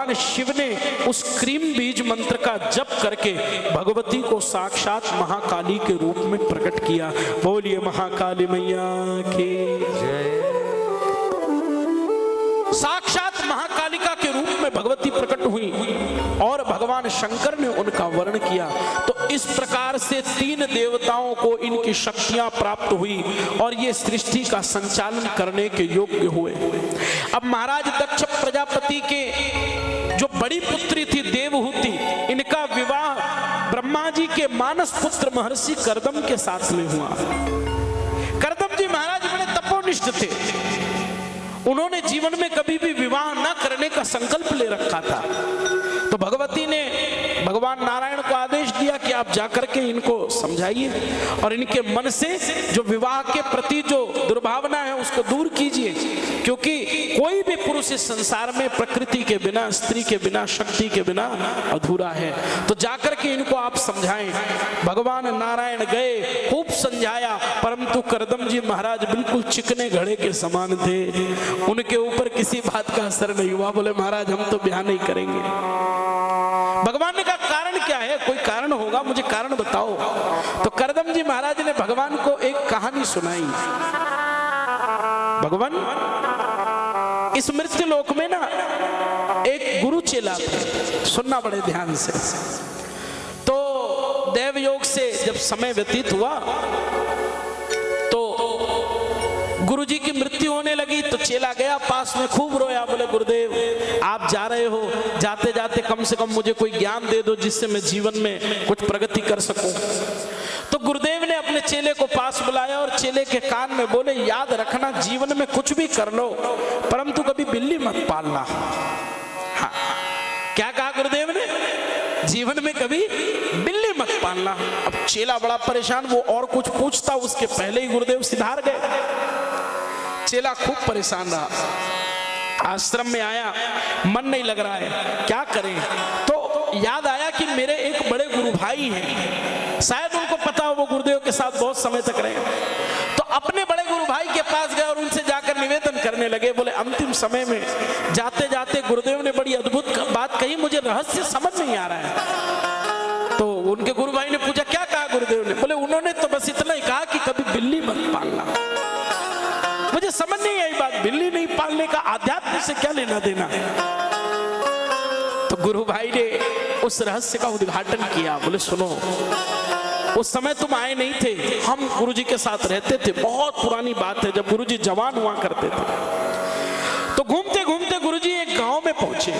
शिव ने उस क्रीम बीज मंत्र का जप करके भगवती को साक्षात महाकाली के रूप में प्रकट किया। बोलिए महाकाली मैया की जय। साक्षात महाकालिका के रूप में भगवती प्रकट हुई और भगवान शंकर ने उनका वर्ण किया। तो इस प्रकार से तीन देवताओं को इनकी शक्तियां प्राप्त हुई और ये सृष्टि का संचालन करने के योग्य हुए। अब महाराज दक्ष प्रजापति के जो बड़ी पुत्री थी देवहूति, इनका विवाह ब्रह्मा जी के मानस पुत्र महर्षि कर्दम के साथ में हुआ। कर्दम जी महाराज बड़े तपोनिष्ठ थे। उन्होंने जीवन में कभी भी विवाह न करने का संकल्प ले रखा था। तो भगवती ने भगवान नारायण को आदेश दिया कि आप जाकर के इनको समझाइए और इनके मन से जो विवाह के प्रति जो दुर्भावना है उसको दूर कीजिए, क्योंकि कोई भी पुरुष इस संसार में प्रकृति के बिना, स्त्री के बिना, शक्ति के बिना अधूरा है। तो जाकर के इनको आप समझाएं। भगवान नारायण गए, खूब समझाया, परंतु कर्दम जी महाराज बिल्कुल चिकने घड़े के समान थे। उनके ऊपर किसी बात का असर नहीं हुआ। बोले महाराज हम तो ब्याह नहीं करेंगे। भगवान ने कहा कारण क्या है? कोई कारण होगा, मुझे कारण बताओ। तो कर्दम जी महाराज ने भगवान को एक कहानी सुनाई। भगवान इस मृत्यु लोक में ना एक गुरु चेला थे, सुनना बड़े ध्यान से। तो देव योग से जब समय व्यतीत हुआ तो गुरुजी की मृत्यु होने लगी। तो चेला गया पास में, खूब रोया। बोले गुरुदेव आप जा रहे हो, जाते जाते कम से कम मुझे कोई ज्ञान दे दो जिससे मैं जीवन में कुछ प्रगति कर सकूं। तो गुरुदेव ने अपने चेले को पास बुलाया और चेले के कान में बोले याद रखना जीवन में कुछ भी कर लो परंतु कभी बिल्ली मत पालना। हाँ, क्या कहा गुरुदेव ने? जीवन में कभी बिल्ली मत पालना। अब चेला बड़ा परेशान, वो और कुछ पूछता उसके पहले ही गुरुदेव सिधार गए। चेला खूब परेशान रहा। आश्रम में आया, मन नहीं लग रहा है, क्या करें? तो याद आया कि मेरे एक बड़े गुरु भाई हैं, शायद उनको पता हो वो गुरुदेव के साथ बहुत समय तक रहे। तो अपने बड़े गुरु भाई के पास गए और उनसे जाकर निवेदन करने लगे। बोले अंतिम समय में जाते जाते गुरुदेव ने बड़ी अद्भुत बात कही, मुझे रहस्य समझ नहीं आ रहा है। तो उनके गुरु भाई ने पूछा क्या कहा गुरुदेव ने? बोले उन्होंने तो बस इतना ही कहा कि कभी बिल्ली मत पालना। मुझे समझ नहीं आई बात, बिल्ली नहीं पालने का आध्यात्म से क्या लेना देना? तो गुरु भाई ने उस रहस्य का उद्घाटन किया। बोले सुनो, उस समय तुम आए नहीं थे, हम गुरुजी के साथ रहते थे। बहुत पुरानी बात है, जब गुरुजी जवान हुआ करते थे। तो घूमते घूमते गुरुजी एक गांव में पहुंचे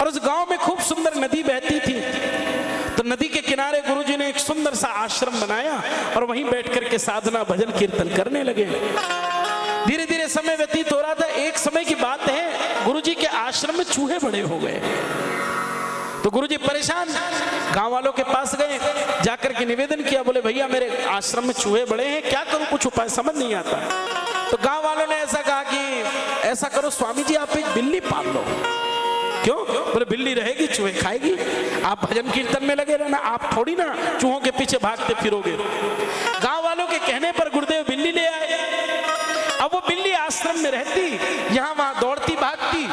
और उस गांव में खूब सुंदर नदी बहती थी। तो नदी के किनारे गुरुजी ने एक सुंदर सा आश्रम बनाया और वहीं बैठ करके साधना भजन कीर्तन करने लगे। धीरे धीरे समय व्यतीत हो रहा था। एक समय की बात है, गुरुजी के आश्रम में चूहे बड़े हो गए। तो गुरुजी परेशान, गांव वालों के पास गए, जाकर के निवेदन किया। बोले भैया मेरे आश्रम में चूहे बड़े हैं, क्या करूं, कुछ उपाय समझ नहीं आता। तो गांव वालों ने ऐसा कहा कि ऐसा करो स्वामी जी आप एक बिल्ली पाल लो। क्यों? बोले बिल्ली रहेगी चूहे खाएगी, आप भजन कीर्तन में लगे रहना, आप थोड़ी ना चूहों के पीछे भागते फिरोगे। गांव वालों के कहने पर गुरुदेव बिल्ली ले आए। अब वो बिल्ली आश्रम में रहती, यहाँ वहां दौड़ती भागती,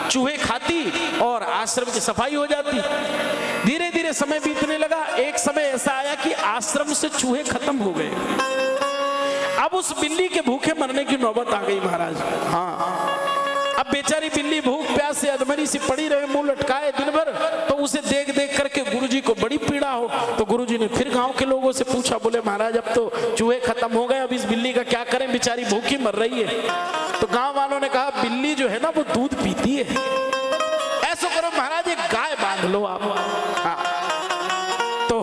चूहे खाती और आश्रम की सफाई हो जाती। धीरे धीरे समय बीतने लगा। एक समय ऐसा आया कि आश्रम से चूहे खत्म हो गए। अब उस बिल्ली के भूखे मरने की नौबत आ गई महाराज। हाँ, अब बेचारी बिल्ली भूख प्यास से अधमरी सी पड़ी रहे, मुंह लटकाए दिन भर। तो उसे देख देख करके गुरुजी को बड़ी पीड़ा हो। तो गुरुजी ने फिर गांव के लोगों से पूछा। बोले महाराज अब तो चूहे खत्म हो गए, अब इस बिल्ली का क्या करें, बेचारी भूखी मर रही है। तो गांव वालों ने कहा बिल्ली जो है ना वो दूध पीती है, ऐसा करो महाराज एक गाय बांध लो आप। हाँ। तो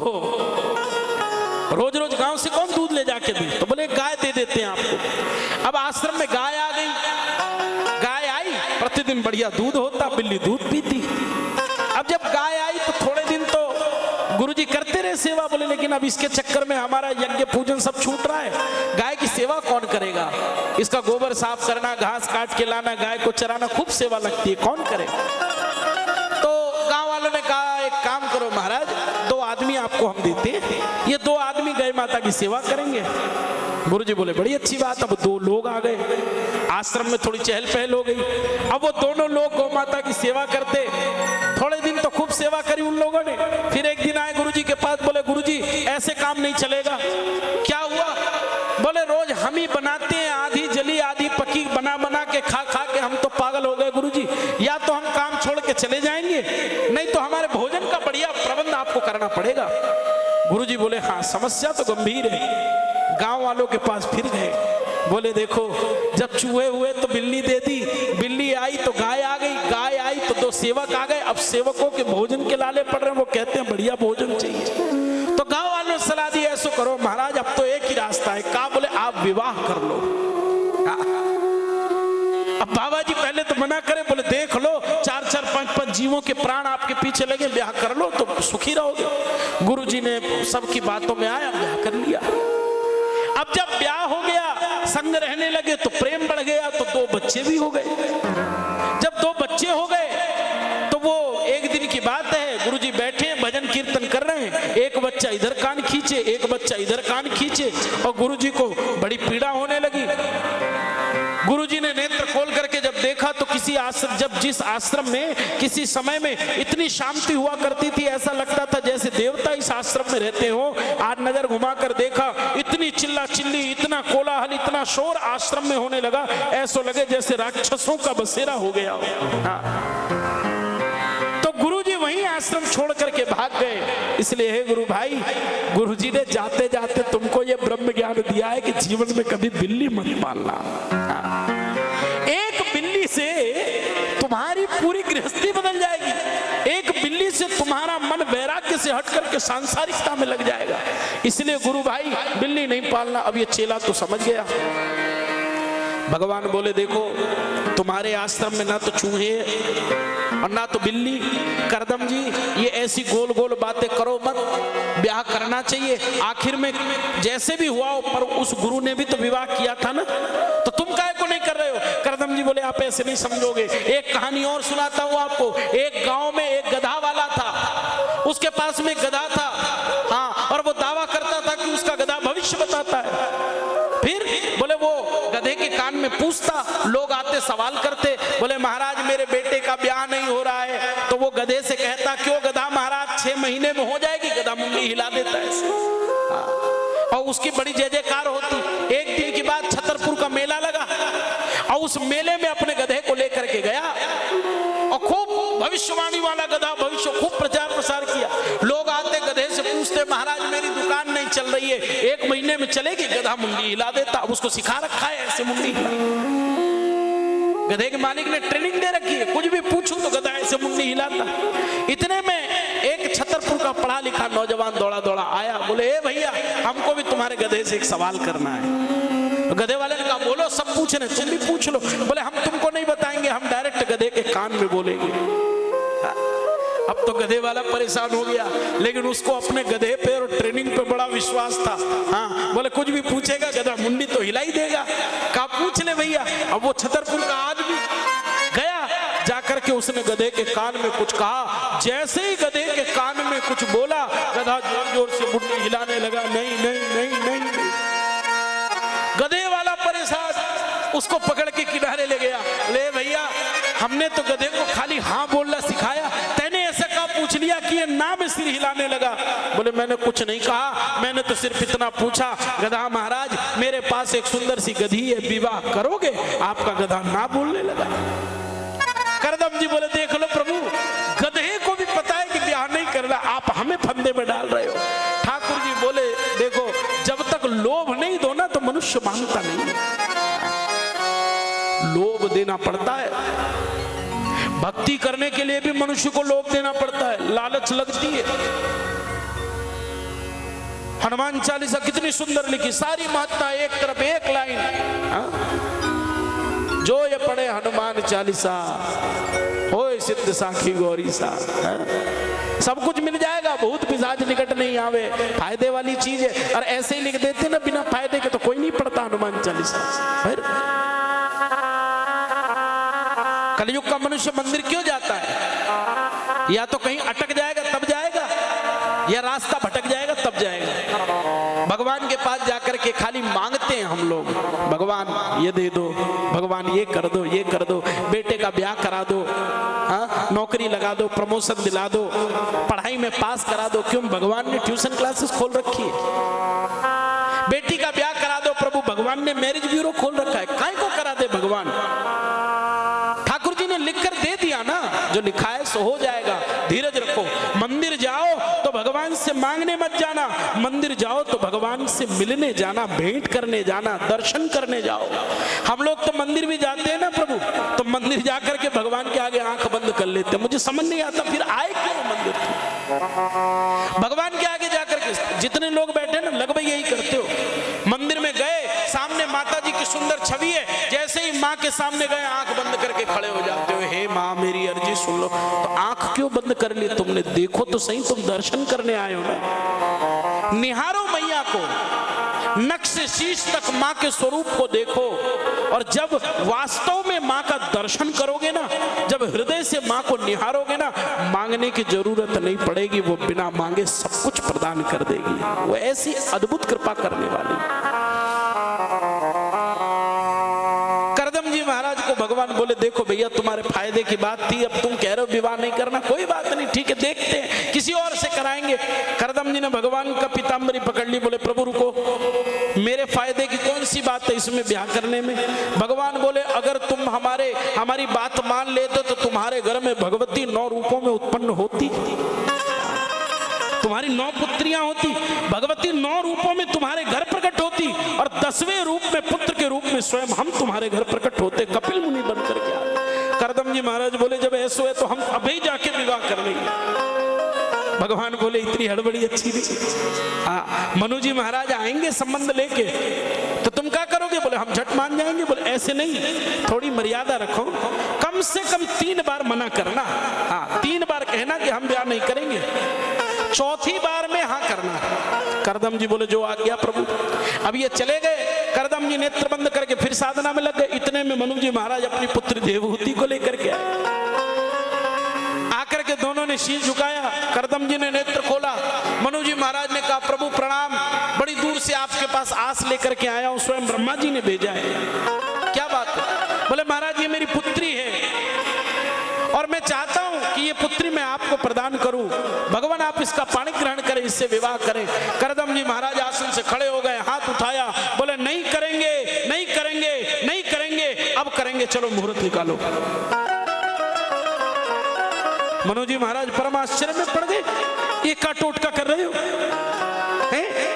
रोज रोज गांव से कौन दूध ले जाके दे? तो बोले गाय दे देते हैं आपको। अब आश्रम में गाय आ गई, गाय आई, प्रतिदिन बढ़िया दूध होता, बिल्ली दूध पीती। अब जब गाय आई तो थोड़े दिन तो गुरुजी करते रहे सेवा। बोले लेकिन अब इसके चक्कर में हमारा यज्ञ पूजन सब छूट रहा है, गाय की सेवा कौन करेगा? इसका गोबर साफ करना, घास काट के लाना, गाय को चराना खूब सेवा लगती है, कौन करे? तो गांव वालों ने कहा एक काम करो महाराज, 2 आदमी आपको हम देते हैं, ये 2 आदमी गाय माता की सेवा करेंगे। गुरुजी बोले बड़ी अच्छी बात। अब 2 लोग आ गए, आश्रम में थोड़ी चहल पहल हो गई। अब वो दोनों लोग गौ माता की सेवा करते, थोड़े दिन तो खूब सेवा करी उन लोगों ने। फिर एक दिन आए गुरुजी के पास, बोले गुरुजी ऐसे काम नहीं चलेगा। क्या हुआ? बोले रोज हम ही बनाते हैं, आधी जली आधी पकी बना बना के खा खा के हम तो पागल हो गए गुरुजी। या तो हम काम छोड़ के चले जाएंगे, नहीं तो हमारे भोजन का बढ़िया प्रबंध आपको करना पड़ेगा। गुरुजी बोले हाँ समस्या तो गंभीर है। गांव वालों के पास फिर गए, बोले देखो जब चूहे हुए तो बिल्ली दे दी, बिल्ली आई तो गाय आ गई, गाय आई तो 2 सेवक आ गए। अब सेवकों के भोजन के लाले पड़ रहे हैं, वो कहते हैं बढ़िया भोजन चाहिए। तो गांव वालों ने सलाह दी ऐसो करो महाराज अब तो एक ही रास्ता है। कहा? बोले आप विवाह कर लो। अब बाबा जी पहले तो मना करे, बोले देख लो 4-4, 5-5 जीवों के प्राण आपके पीछे लगे, ब्याह कर लो तो सुखी रहोगे। गुरुजी ने सबकी बातों में आया, ब्याह कर लिया। अब जब ब्याह हो गया, संग रहने लगे तो प्रेम बढ़ गया, तो 2 बच्चे भी हो गए। जब 2 बच्चे हो गए तो वो एक दिन की बात है, गुरुजी बैठे हैं भजन कीर्तन कर रहे हैं, एक बच्चा इधर कान खींचे, एक बच्चा इधर कान खींचे, और गुरुजी को बड़ी पीड़ा होने लगी। गुरुजी ने नेत्र खोल करके जब देखा तो किसी आश्रम, जब जिस आश्रम में किसी समय में इतनी शांति हुआ करती थी, ऐसा लगता था जैसे देवता इस आश्रम में रहते हो। आज नजर घुमाकर देखा, इतनी चिल्ला चिल्ली, इतना कोलाहल, इतना शोर आश्रम में होने लगा, ऐसा लगे जैसे राक्षसों का बसेरा हो गया हो। तो गुरुजी वहीं आश्रम छोड़ करके भाग गए। इसलिए हे गुरु भाई, गुरुजी ने जाते जाते तुमको ये ब्रह्म ज्ञान दिया है कि जीवन में कभी बिल्ली मत पालना। एक बिल्ली से तुम्हारी पूरी गृहस्थी बदल जाएगी, एक बिल्ली से तुम्हारा मन वैराग्य से हट करके सांसारिकता में लग जाएगा। इसलिए गुरु भाई बिल्ली नहीं पालना। अब ये चेला तो समझ गया। भगवान बोले देखो तुम्हारे आश्रम में ना तो चूहे और ना तो बिल्ली, करदम जी ये ऐसी गोल गोल बातें करो मत, ब्याह करना चाहिए। आखिर में जैसे भी हुआ हो, पर उस गुरु ने भी तो विवाह किया था ना, तो तुम काहे को नहीं कर रहे हो? करदम जी बोले आप ऐसे नहीं समझोगे। एक कहानी और सुनाता हूँ आपको। एक गांव में एक गधा वाला था, उसके पास में गधा था, हाँ, और वो दावा करता था कि उसका गधा भविष्य बताता है। फिर बोले वो गधे के कान में पूछता, लोग आते सवाल करते, बोले महाराज मेरे बेटे का ब्याह नहीं हो रहा है। तो वो गधे से कहता क्यों गधा महाराज 6 महीने में हो जाएगी। गधा मुंडी हिला देता है और उसकी बड़ी जय जयकार होती। एक दिन की बात, छतरपुर का मेला लगा और उस मेले में अपने गधे को लेकर के गया और खूब भविष्यवाणी वाला गधा, भविष्य खूब प्रचार प्रसार किया। लोग आते गधे से पूछते महाराज मेरी दुकान नहीं चल रही है, 1 महीने में चलेगी। गधा मुंडी हिला देता। अब उसको सिखा रखा है ऐसे मुंडी हिला। गधे के मालिक ने ट्रेनिंग दे रखी है, कुछ भी पूछूं तो गधा ऐसे मुंडी हिलाता। इतने में एक छतरपुर का पढ़ा लिखा नौजवान दौड़ा दौड़ा आया, बोले ए भैया हमको भी तुम्हारे गधे से एक सवाल करना है। तो गधे वाले ने कहा बोलो, सब पूछ रहे, तुम भी पूछ लो। बोले हम तुमको नहीं बताएंगे, हम डायरेक्ट गधे के कान में बोलेंगे। अब तो गधे वाला परेशान हो गया, लेकिन उसको अपने गधे पे और ट्रेनिंग पे बड़ा विश्वास था। हाँ, बोले कुछ भी पूछेगा गधा मुंडी तो हिला ही देगा। कहा पूछ ले भैया। अब वो छतरपुर का आदमी गया, जाकर के उसने गधे के कान में कुछ कहा। जैसे ही गधे के कान में कुछ बोला, गधा जोर जोर से मुंडी हिलाने लगा, नहीं नहीं नहीं नहीं, नहीं। गधे वाला परेशान, उसको पकड़ के किनारे ले गया। ले भैया हमने तो गधे को खाली हाँ बोलना सिखाया, तैने ऐसा कहा पूछ लिया कि ये ना में सिर हिलाने लगा। बोले मैंने कुछ नहीं कहा, मैंने तो सिर्फ इतना पूछा गधा महाराज मेरे पास एक सुंदर सी गधी है, विवाह करोगे? आपका गधा ना बोलने लगा। करदम जी बोले देख लो प्रभु, गधे को भी पता है कि ब्याह नहीं करना, आप हमें फंदे में डाल रहे हो। ठाकुर जी बोले देखो जब तक लोभ नहीं दो ना तो मनुष्य मानता नहीं है। लोभ देना पड़ता है, भक्ति करने के लिए भी मनुष्य को लोभ देना पड़ता है, लालच लगती है। हनुमान चालीसा कितनी सुंदर लिखी, सारी महत्ता एक तरफ एक लाइन। जो ये पढ़े हनुमान चालीसा होए सिद्ध साखी गौरी सा। सब कुछ मिल जाएगा, भूत पिशाच निकट नहीं आवे, फायदे वाली चीज है। और ऐसे ही लिख देते ना बिना फायदे के तो कोई नहीं पढ़ता हनुमान चालीसा। फिर कलयुग का मनुष्य मंदिर क्यों जाता है? या तो कहीं अटक जाएगा तब जाएगा, या रास्ता भटक जाएगा तब जाएगा। भगवान के पास जाकर के खाली मांगते हैं, हम लोग, भगवान ये दे दो, भगवान ये कर दो, ये कर दो, बेटे का ब्याह करा दो, हाँ, नौकरी लगा दो, प्रमोशन दिला दो, पढ़ाई में पास करा दो। क्यों? भगवान ने ट्यूशन क्लासेस खोल रखी है। बेटी का ब्याह करा दो, प्रभु भगवान ने मैरिज ब्यूरो खोल रखा है। काहे को करा दे भगवान? ठाकुर जी ने लिखकर दे दिया ना, जो लिखा है सो हो जाएगा। धीरज रखो। मंदिर जाओ तो भगवान से मांगने मत जाना, मंदिर जाओ तो भगवान से मिलने जाना, भेंट करने जाना, दर्शन करने जाओ। हम लोग तो मंदिर भी जाते हैं ना प्रभु, तो मंदिर जाकर के भगवान के आगे आंख बंद कर लेते हैं। मुझे समझ नहीं आता फिर आए क्यों मंदिर? भगवान के आगे जाकर के जितने लोग बैठे ना लगभग यही करते हो। मंदिर में गए, सामने माता जी की सुंदर छवि है, जैसे ही माँ के सामने गए आंख बंद करके खड़े हो जाते हो। हे माँ मेरी अर्जी सुन लो। तो आंख क्यों बंद कर ली तुमने? देखो तो सही, तुम दर्शन करने आए हो ना। निहारो मैया को, नख से शीश तक माँ के स्वरूप को देखो। और जब वास्तव में माँ का दर्शन करोगे ना, जब हृदय से माँ को निहारोगे ना, मांगने की जरूरत नहीं पड़ेगी। वो बिना मांगे सब कुछ प्रदान कर देगी। वो ऐसी अद्भुत कृपा करने वाली। करदम जी महाराज को भगवान बोले, देखो भैया तुम्हारे फायदे की बात थी, अब तुम कह रहे हो विवाह नहीं करना, कोई बात नहीं, ठीक है, देखते हैं, किसी और से कराएंगे। करदम जी ने भगवान का पीताम्बरी पकड़ ली, बोले प्रभु रुको, मेरे फायदे की कौन सी बात है इसमें ब्याह करने में? भगवान बोले, अगर तुम हमारी बात मान लेते तो तुम्हारे घर में भगवती 9 रूपों में उत्पन्न होती, तुम्हारी 9 पुत्रियां होती, भगवती 9 रूपों में तुम्हारे घर प्रकट होती, और 10वें रूप में पुत्र के रूप में स्वयं हम तुम्हारे घर प्रकट होते, कपिल मुनि बनकर के आए। करदम जी महाराज बोले, जब ऐसा है तो हम अभी जाके विवाह कर लेंगे। भगवान बोले, इतनी हड़बड़ी अच्छी नहीं। हाँ, मनु जी महाराज आएंगे संबंध लेके, तो तुम क्या करोगे? बोले हम झट मान जाएंगे। बोले ऐसे नहीं, थोड़ी मर्यादा रखो, कम से कम 3 बार मना करना। हाँ, 3 बार कहना कि हम ब्याह नहीं करेंगे, 4थी बार में हाँ करना। करदम जी बोले, जो आ गया प्रभु। अब ये चले गए, करदम जी नेत्र बंद करके फिर साधना में लग गए। इतने में मनु जी महाराज अपनी पुत्री देवहूति को लेकर के आए। आकर के दोनों ने शीश झुकाया, करदम जी ने नेत्र खोला। मनु जी महाराज ने कहा, प्रभु प्रणाम, बड़ी दूर से आपके पास आस लेकर के आया हूं, स्वयं ब्रह्मा जी ने भेजा है। क्या बात है? बोले महाराज ये मेरी पुत्री है और मैं चाहता हूं कि ये पुत्री मैं आपको प्रदान करूं, भगवान आप इसका पाणी ग्रहण करें, इससे विवाह करें। करदम जी महाराज आसन से खड़े हो गए, हाथ उठाया, बोले नहीं करेंगे, नहीं करेंगे, नहीं करेंगे, अब करेंगे, चलो मुहूर्त निकालो। मनु जी महाराज परम आश्चर्य में पड़ गए, एका टोटका कर रहे हो,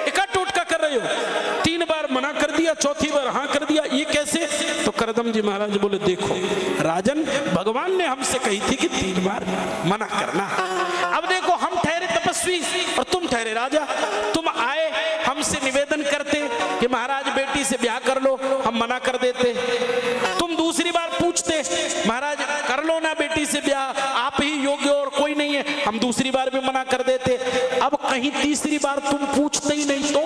एका टोटका कर रहे हो, 3 बार मना कर दिया, 4थी बार हाँ कर दिया, ये कैसे? तो करदम जी महाराज बोले, देखो राजन, भगवान ने हमसे कही थी कि 3 बार मना करना। अब देखो हम ठहरे तपस्वी और तुम ठहरे राजा, तुम आए हमसे निवेदन करते कि महाराज बेटी से ब्याह कर लो, हम मना कर देते। तुम दूसरी बार पूछते, महाराज कर लो ना बेटी से ब्याह, आप ही योग्य और कोई नहीं है, हम दूसरी बार भी मना कर देते। अब कहीं तीसरी बार तुम पूछते ही नहीं, तो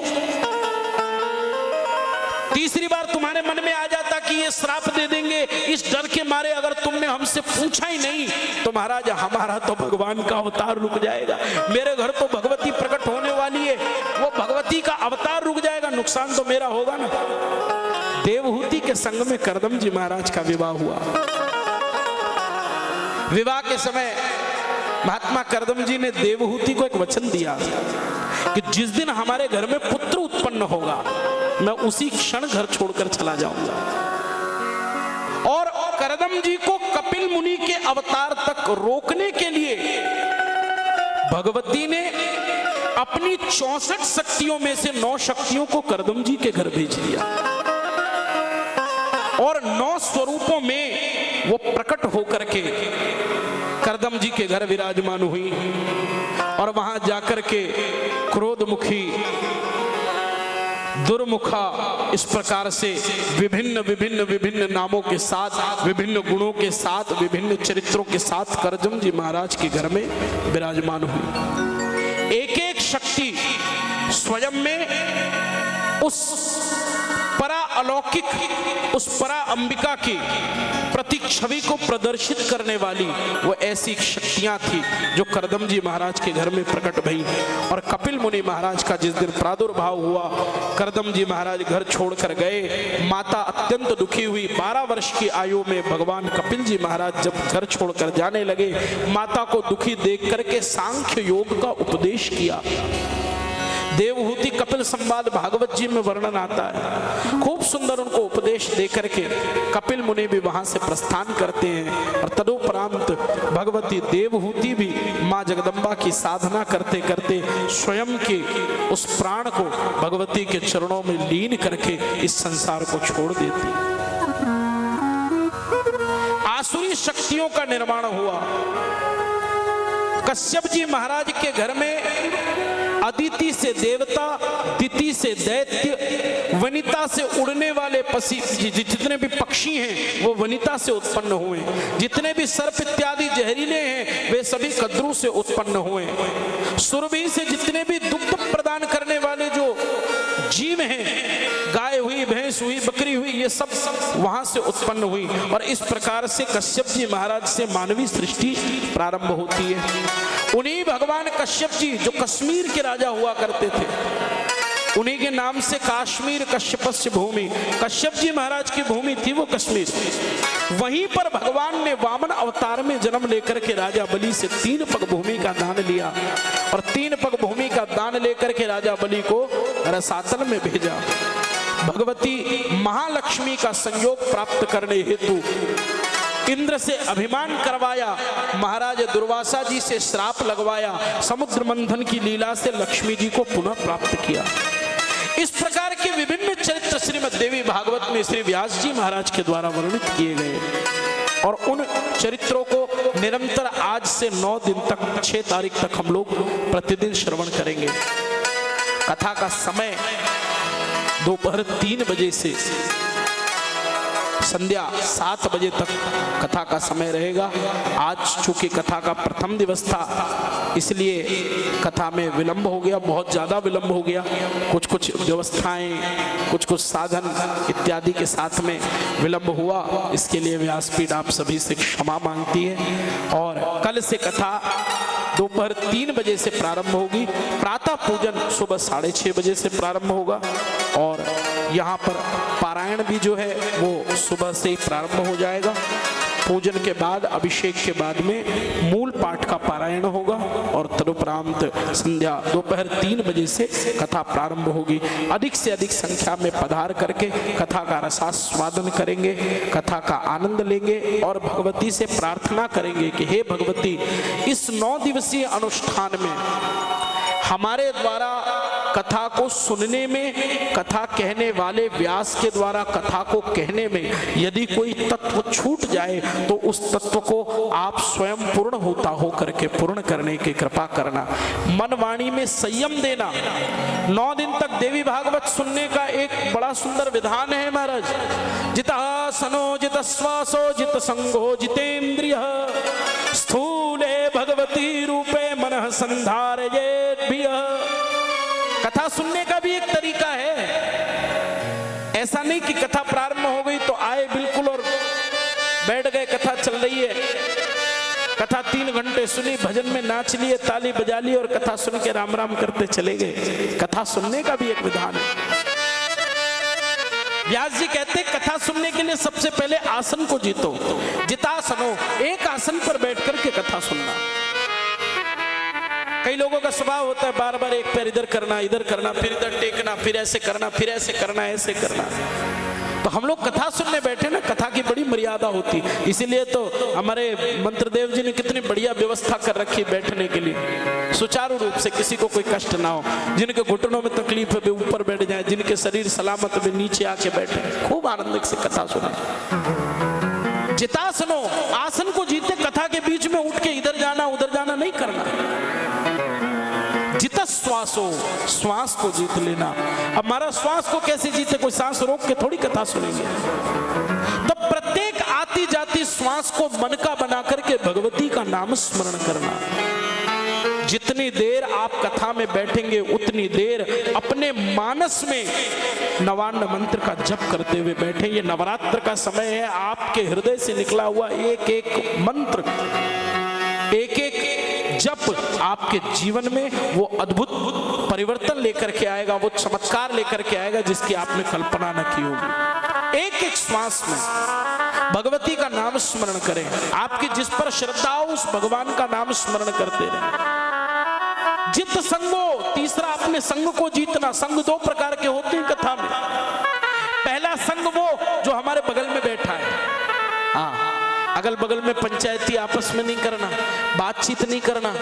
तीसरी बार तुम्हारे मन में आ जाता कि ये श्राप दे देंगे, इस डर के मारे अगर तुमने हमसे पूछा ही नहीं तो महाराज हमारा तो भगवान का अवतार रुक जाएगा, मेरे घर तो भगवती प्रकट होने वाली है, वो भगवती का अवतार रुक जाएगा, नुकसान तो मेरा होगा ना। देवहूति के संग में करदम जी महाराज का विवाह हुआ। विवाह के समय महात्मा करदम जी ने देवहूति को एक वचन दिया कि जिस दिन हमारे घर में पुत्र उत्पन्न होगा मैं उसी क्षण घर छोड़कर चला जाऊंगा। और करदम जी को कपिल मुनि के अवतार तक रोकने के लिए भगवती ने अपनी 64 शक्तियों में से 9 शक्तियों को करदम जी के घर भेज दिया और 9 स्वरूपों में वो प्रकट होकर के करदम जी के घर विराजमान हुई और वहां जाकर के क्रोधमुखी, दुर्मुखा, इस प्रकार से विभिन्न नामों के साथ, विभिन्न गुणों के साथ, विभिन्न चरित्रों के साथ करदम जी महाराज के घर में विराजमान हुई। एक एक शक्ति स्वयं में उस परा अलौकिक, उस परा अंबिका की प्रतीक छवि को प्रदर्शित करने वाली वो ऐसी शक्तियां थी जो करदम जी महाराज के घर में प्रकट भई। और कपिल मुनि महाराज का जिस दिन प्रादुर्भाव हुआ, करदम जी महाराज घर छोड़कर गए, माता अत्यंत दुखी हुई। 12 वर्ष की आयु में भगवान कपिल जी महाराज जब घर छोड़कर जाने लगे, माता को दुखी देख करके सांख्य योग का उपदेश किया। देवहूति कपिल संवाद भागवत जी में वर्णन आता है। खूब सुंदर उनको उपदेश देकर के कपिल मुनि भी वहां से प्रस्थान करते हैं। और तदुपरांत भगवती देवहूति भी मां जगदम्बा की साधना करते करते स्वयं के उस प्राण को भगवती के चरणों में लीन करके इस संसार को छोड़ देती। आसुरी शक्तियों का निर्माण हुआ। कश्यप जी महाराज के घर में अदिति से देवता, दिति से दैत्य, वनिता से उड़ने वाले पक्षी, जितने भी पक्षी हैं वो वनिता से उत्पन्न हुए। जितने भी सर्प इत्यादि जहरीले हैं वे सभी कद्रू से उत्पन्न हुए। सुरभि से जितने भी दुग्ध प्रदान करने वाले जो जीव हैं, गाय हुई, भैंस हुई, बकरी हुई, ये सब वहां से उत्पन्न हुई। और इस प्रकार से कश्यप जी महाराज से मानवीय सृष्टि प्रारंभ होती है। उन्हीं भगवान कश्यप जी जो कश्मीर के राजा हुआ करते थे, उन्हीं के नाम से काश्मीर कश्यपस्य भूमि, कश्यप जी महाराज की भूमि थी वो कश्मीर। वहीं पर भगवान ने वामन अवतार में जन्म लेकर के राजा बलि से 3 पग भूमि का दान लिया। और 3 पग भूमि का दान लेकर के राजा बलि को रसातल में भेजा। भगवती महालक्ष्मी का संयोग प्राप्त करने हेतु इंद्र से अभिमान करवाया, महाराज दुर्वासा जी से श्राप लगवाया, समुद्र मंथन की लीला से लक्ष्मी जी को पुनः प्राप्त किया। इस प्रकार के विभिन्न चरित्र श्रीमद् देवी भागवत में श्री व्यास जी महाराज के द्वारा वर्णित किए गए। और उन चरित्रों को निरंतर आज से 9 दिन तक, 6 तारीख तक हम लोग प्रतिदिन श्रवण करेंगे। कथा का समय दोपहर 3 बजे से संध्या 7 बजे तक कथा का समय रहेगा। आज चूंकि कथा का प्रथम दिवस था इसलिए कथा में विलंब हो गया, बहुत ज़्यादा विलंब हो गया। कुछ व्यवस्थाएं, कुछ साधन इत्यादि के साथ में विलंब हुआ। इसके लिए व्यासपीठ आप सभी से क्षमा मांगती है। और कल से कथा दोपहर 3 बजे से प्रारंभ होगी। प्रातः पूजन सुबह 6:30 बजे से प्रारंभ होगा। और यहाँ पर पारायण भी जो है वो सुबह से ही प्रारंभ हो जाएगा। पूजन के बाद, अभिषेक के बाद में मूल पाठ का पारायण होगा। और तदुपरांत संध्या दोपहर 3 बजे से कथा प्रारंभ होगी। अधिक से अधिक संख्या में पधार करके कथा का रसास्वादन करेंगे, कथा का आनंद लेंगे और भगवती से प्रार्थना करेंगे कि हे भगवती, इस 9 दिवसीय अनुष्ठान में हमारे द्वारा कथा को सुनने में, कथा कहने वाले व्यास के द्वारा कथा को कहने में यदि कोई तत्व छूट जाए तो उस तत्व को आप स्वयं पूर्ण होता हो करके पूर्ण करने की कृपा करना। मन वाणी में संयम देना। 9 दिन तक देवी भागवत सुनने का एक बड़ा सुंदर विधान है महाराज। जितासनो जितश्वासो जित संगो जितेन्द्रियः स्थूले भगवती रूपे मनः संधारयेद्भिः। कथा सुनने का भी एक तरीका है। ऐसा नहीं कि कथा प्रारंभ हो गई तो आए बिल्कुल और बैठ गए, कथा चल रही है, कथा 3 घंटे सुनी, भजन में नाच लिए, ताली बजा ली और कथा सुन के राम राम करते चले गए। कथा सुनने का भी एक विधान है। व्यास जी कहते हैं कथा सुनने के लिए सबसे पहले आसन को जीतो। जितासनो, एक आसन पर बैठ करके कथा सुनना। कई लोगों का स्वभाव होता है बार बार एक पैर इधर करना, इधर करना, फिर इधर टेकना, फिर ऐसे करना, फिर ऐसे करना, ऐसे करना। तो हम लोग कथा सुनने बैठे ना, कथा की बड़ी मर्यादा होती। इसीलिए तो हमारे मंत्रदेव जी ने कितनी बढ़िया व्यवस्था कर रखी बैठने के लिए, सुचारू रूप से, किसी को कोई कष्ट ना हो। जिनके घुटनों में तकलीफ है वे ऊपर बैठ जाए, जिनके शरीर सलामत में नीचे आके बैठे, खूब आनंद से कथा सुने। जितासनो, आसन को जीते, कथा के बीच में उठ के इधर जाना उधर जाना नहीं करना। जित श्वासो, श्वास को जीत लेना। अब हमारा श्वास को कैसे जीते? कोई सांस रोक के थोड़ी कथा सुनेंगे। तो प्रत्येक आती जाती श्वास को मन का बना करके भगवती का नाम स्मरण करना। जितनी देर आप कथा में बैठेंगे उतनी देर अपने मानस में नवान्न मंत्र का जप करते हुए बैठे। ये नवरात्र का समय है, आपके हृदय से निकला हुआ एक एक मंत्र, एक एक जप आपके जीवन में वो अद्भुत परिवर्तन लेकर के आएगा, वो चमत्कार लेकर के आएगा जिसकी आपने कल्पना न की होगी। एक एक श्वास में भगवती का नाम स्मरण करें, आपकी जिस पर श्रद्धा हो उस भगवान का नाम स्मरण करते रहें। जित संगो, तीसरा अपने संग को जीतना। संग दो प्रकार के होते हैं कथा में। पहला संग वो जो हमारे बगल में बैठा है, हाँ, अगल बगल में पंचायती आपस में नहीं करना, बातचीत नहीं करना,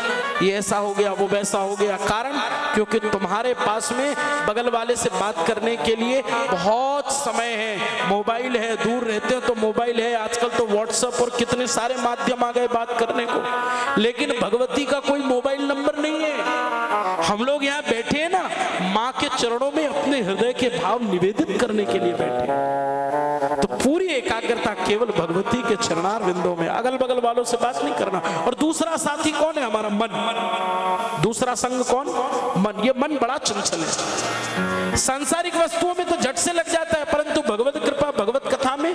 ये ऐसा हो गया वो वैसा हो गया। कारण क्योंकि तुम्हारे पास में बगल वाले से बात करने के लिए बहुत समय है, मोबाइल है, दूर रहते हो तो मोबाइल है, आजकल तो व्हाट्सएप और कितने सारे माध्यम आ गए बात करने को, लेकिन भगवती का कोई मोबाइल नंबर नहीं है। हम लोग यहाँ बैठे हैं ना, माँ के चरणों में अपने हृदय के भाव निवेदित करने के लिए बैठे, तो पूरी एकाग्रता केवल भगवती के चरणार विंदों में, अगल बगल वालों से बात नहीं करना। और दूसरा साथी कौन है? हमारा मन। दूसरा संग कौन? मन। ये मन बड़ा चंचल है, सांसारिक वस्तुओं में तो झट से लग जाता है, परंतु भगवत कृपा भगवत कथा में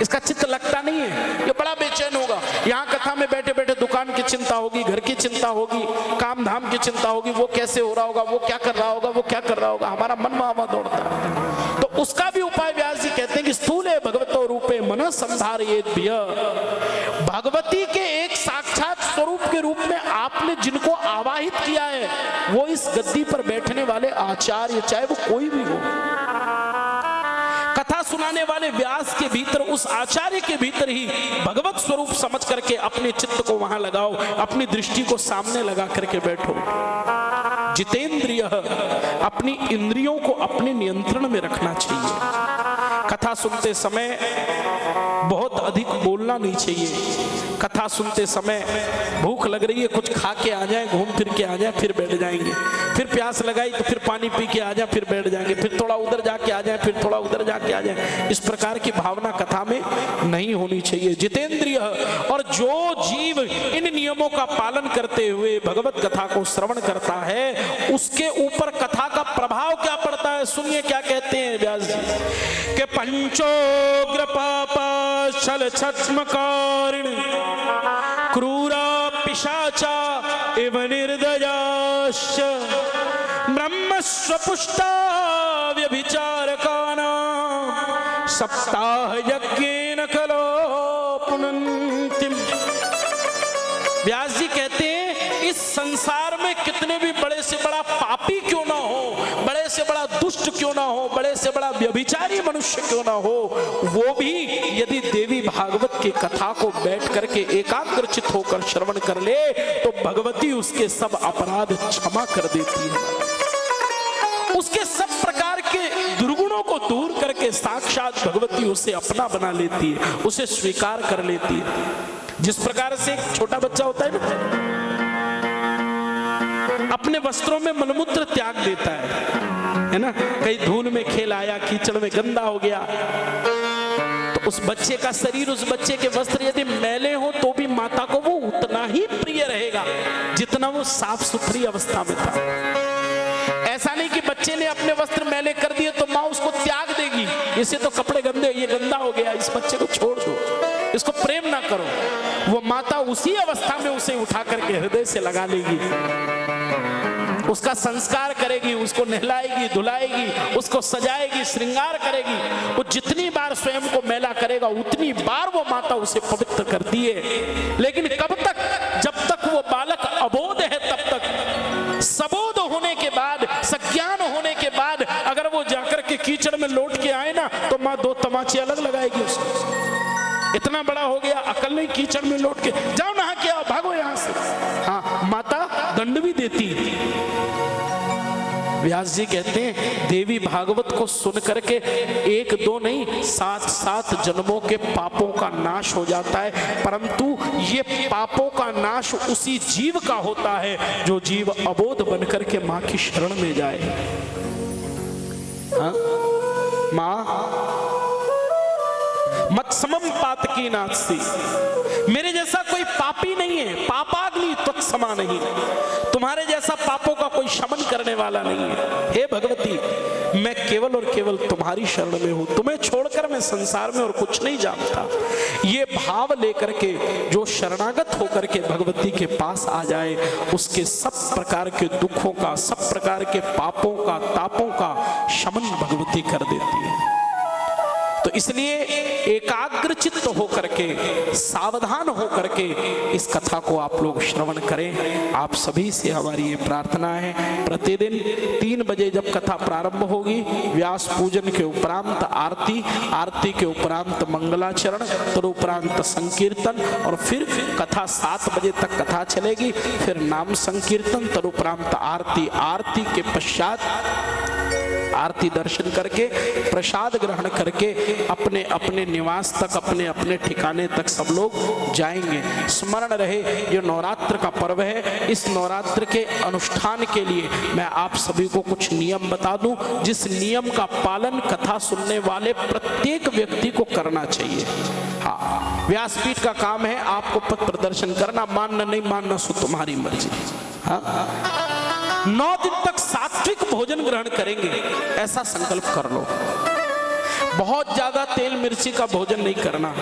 इसका चित्त लगता नहीं है, ये बड़ा बेचैन होगा। यहाँ कथा में बैठे बैठे दुकान की चिंता होगी, घर की चिंता होगी, काम धाम की चिंता होगी, वो कैसे हो रहा होगा, वो क्या कर रहा होगा, वो क्या कर रहा होगा, हमारा मन वहां दौड़ता है। तो उसका भी उपाय व्यास जी कहते हैं कि स्थूले भगवतो रूपे मन संधारयेत भय। भगवती के एक साक्षात स्वरूप के रूप में आपने जिनको आवाहित किया है, वो इस गद्दी पर बैठने वाले आचार्य, चाहे वो कोई भी हो, कथा सुनाने वाले व्यास के भीतर, उस आचार्य के भीतर ही भगवत स्वरूप समझ करके अपने चित्त को वहां लगाओ, अपनी दृष्टि को सामने लगा करके बैठो। जितेंद्रिय, अपनी इंद्रियों को अपने नियंत्रण में रखना चाहिए। कथा सुनते समय बहुत अधिक बोलना नहीं चाहिए। कथा सुनते समय भूख लग रही है, कुछ खा के आ जाए, घूम फिर के आ जाए, फिर बैठ जाएंगे। फिर प्यास लगाई तो फिर पानी पी के आ जाए, फिर बैठ जाएंगे। फिर थोड़ा उधर जाके आ जाए, फिर थोड़ा उधर जाके आ जाए। इस प्रकार की भावना कथा में नहीं होनी चाहिए। जितेंद्रिय, और जो जीव इन नियमों का पालन करते हुए भगवत कथा को श्रवण करता है, उसके ऊपर कथा का प्रभाव क्या पड़ता है, सुनिए क्या कहते हैं व्यास जी के पंचोग्र पापा छल छद्मकारिण क्रूरा पिशाचा एव निर्दयाश्च ब्रह्मस्वपुष्टा व्यभिचारकानां सप्ताह यज्ञेन कलो पुनन्तिम। व्यास जी कहते हैं इस संसार में कितने भी बड़े से बड़ा पापी क्यों ना हो, बड़े से बड़ा दुष्ट क्यों ना हो, बड़े से बड़ा व्यभिचारी मनुष्य क्यों ना हो, वो भी यदि देवी भागवत की कथा को बैठ करके एकाग्रचित होकर श्रवण कर ले तो भगवती उसके सब अपराध क्षमा कर देती है। उसके सब प्रकार के दुर्गुणों को दूर करके साक्षात भगवती उसे अपना बना लेती है, उसे स्वीकार कर लेती है। जिस प्रकार से एक छोटा बच्चा होता है ना, अपने वस्त्रों में मलमूत्र त्याग देता है ना, कहीं धूल में खेल आया, कीचड़ में गंदा हो गया, तो उस बच्चे का शरीर, उस बच्चे के वस्त्र यदि मैले हो तो भी माता को वो उतना ही प्रिय रहेगा जितना वो साफ सुथरी अवस्था में था। ऐसा नहीं कि बच्चे ने अपने वस्त्र मैले कर दिए तो माँ उसको त्याग देगी, इसे तो कपड़े गंदे, ये गंदा हो गया, इस बच्चे को छोड़ दो, इसको प्रेम ना करो। वो माता उसी अवस्था में उसे उठा करके हृदय से लगा लेगी, उसका संस्कार करेगी, उसको नहलाएगी, धुलाएगी, उसको सजाएगी, श्रृंगार करेगी। वो जितनी बार स्वयं को मैला करेगा उतनी बार वो माता उसे पवित्र करती है। लेकिन कब तक? जब तक वो बालक अबोध है तब तक। सबोध होने के बाद, सज्ञान होने के बाद अगर वो जाकर के कीचड़ में लौट के आए ना तो माँ दो तमाचे अलग लगाएगी उसको। इतना बड़ा हो गया, अकल नहीं, कीचड़ में लौट के जाओ नहा के आओ, भागो यहां से। हाँ, माता दंड भी देती। व्यास जी कहते हैं देवी भागवत को सुन करके एक दो नहीं 7-7 जन्मों के पापों का नाश हो जाता है, परंतु ये पापों का नाश उसी जीव का होता है जो जीव अबोध बनकर के माँ की शरण में जाए। हाँ? माँ मत समम पातकी नास्ति, मेरे जैसा कोई पापी नहीं है, पापाग्नि तत्समा नहीं। तुम्हारे तुम्हारे जैसा पापों का कोई शमन करने वाला नहीं है। हे भगवती, मैं केवल और केवल तुम्हारी शरण में हूं, तुम्हें छोड़कर मैं संसार में और कुछ नहीं जानता। ये भाव लेकर के जो शरणागत होकर के भगवती के पास आ जाए, उसके सब प्रकार के दुखों का, सब प्रकार के पापों का, तापों का शमन भगवती कर देती है। तो इसलिए एकाग्र चित्त होकर के, सावधान होकर के इस कथा को आप लोग श्रवण करें। आप सभी से हमारी ये प्रार्थना है, प्रतिदिन 3 बजे जब कथा प्रारंभ होगी, व्यास पूजन के उपरांत आरती, आरती के उपरांत मंगलाचरण, तदुपरांत संकीर्तन, और फिर कथा 7 बजे तक कथा चलेगी, फिर नाम संकीर्तन, तदुपरांत आरती, आरती के पश्चात आरती दर्शन करके प्रसाद ग्रहण करके अपने अपने निवास तक, अपने अपने ठिकाने तक सब लोग जाएंगे। स्मरण रहे, ये नवरात्र का पर्व है। इस नवरात्र के अनुष्ठान के लिए मैं आप सभी को कुछ नियम बता दूं, जिस नियम का पालन कथा सुनने वाले प्रत्येक व्यक्ति को करना चाहिए। हाँ, व्यासपीठ का काम है आपको पथ प्रदर्शन करना, मानना नहीं मानना सो तुम्हारी मर्जी। हाँ, 9 दिन तक सात्विक भोजन ग्रहण करेंगे, ऐसा संकल्प कर लो। बहुत ज्यादा तेल मिर्ची का भोजन नहीं करना,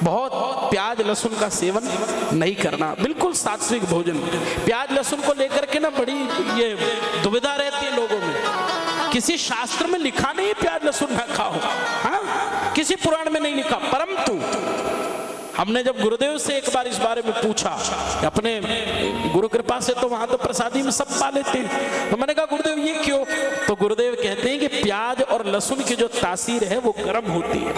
बहुत प्याज लहसुन का सेवन नहीं करना, बिल्कुल सात्विक भोजन। प्याज लहसुन को लेकर के ना बड़ी ये दुविधा रहती है लोगों में। किसी शास्त्र में लिखा नहीं प्याज लहसुन ना खाओ, हाँ, किसी पुराण में नहीं लिखा। परंतु हमने जब गुरुदेव से एक बार इस बारे में पूछा, अपने गुरु कृपा से तो वहां तो प्रसादी में सब पा लेते हैं, तो मैंने कहा गुरुदेव ये क्यों? तो गुरुदेव कहते हैं कि प्याज और लहसुन की जो तासीर है वो गर्म होती है,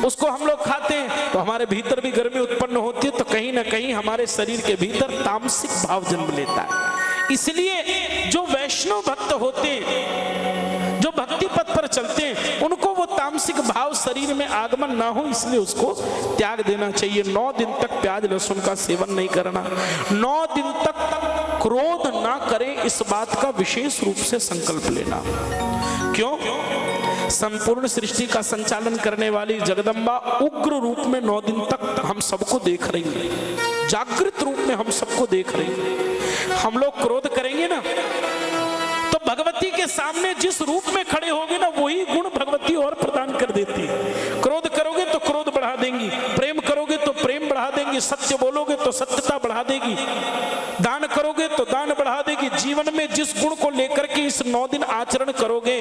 उसको हम लोग खाते हैं तो हमारे भीतर भी गर्मी उत्पन्न होती है, तो कहीं ना कहीं हमारे शरीर के भीतर तामसिक भाव जन्म लेता है। इसलिए जो वैष्णव भक्त होते हैं, जो भक्ति पथ पर चलते हैं, उनको वो तामसिक भाव शरीर में आगमन ना हो, इसलिए उसको त्याग देना चाहिए। 9 दिन तक प्याज लहसुन का सेवन नहीं करना, 9 दिन तक क्रोध ना करें, इस बात का विशेष रूप से संकल्प लेना। क्यों? संपूर्ण सृष्टि का संचालन करने वाली जगदम्बा उग्र रूप में 9 दिन तक हम सबको देख रही है, जागृत रूप में हम सबको देख रही है। हम लोग क्रोध करेंगे ना, तो भगवती के सामने जिस रूप में खड़े होगे ना, वही गुण भगवती और प्रदान कर देती है। क्रोध करोगे तो क्रोध बढ़ा देंगी, प्रेम करोगे तो प्रेम बढ़ा देंगी, सत्य बोलोगे तो सत्यता बढ़ा देगी, दान करोगे तो दान बढ़ा देगी। जीवन में जिस गुण को लेकर के इस 9 दिन आचरण करोगे,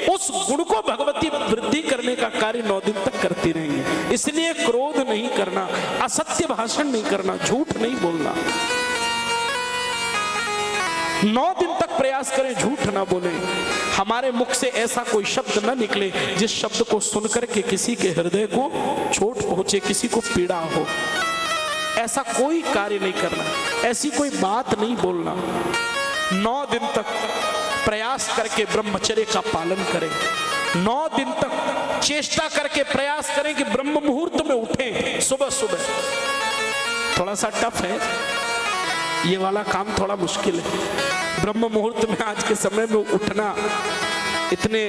उस गुण को भगवती वृद्धि करने का कार्य 9 दिन तक करती रहेंगी। इसलिए क्रोध नहीं करना, असत्य भाषण नहीं करना, झूठ नहीं बोलना। 9 दिन तक प्रयास करें झूठ ना बोले, हमारे मुख से ऐसा कोई शब्द ना निकले जिस शब्द को सुनकर के किसी के हृदय को चोट पहुंचे, किसी को पीड़ा हो। ऐसा कोई कार्य नहीं करना, ऐसी कोई बात नहीं बोलना। 9 दिन तक प्रयास करके ब्रह्मचर्य का पालन करें। 9 दिन तक चेष्टा करके प्रयास करें कि ब्रह्म मुहूर्त में उठें, सुबह सुबह। थोड़ा सा टफ है ये वाला काम, थोड़ा मुश्किल है ब्रह्म मुहूर्त में आज के समय में उठना, इतने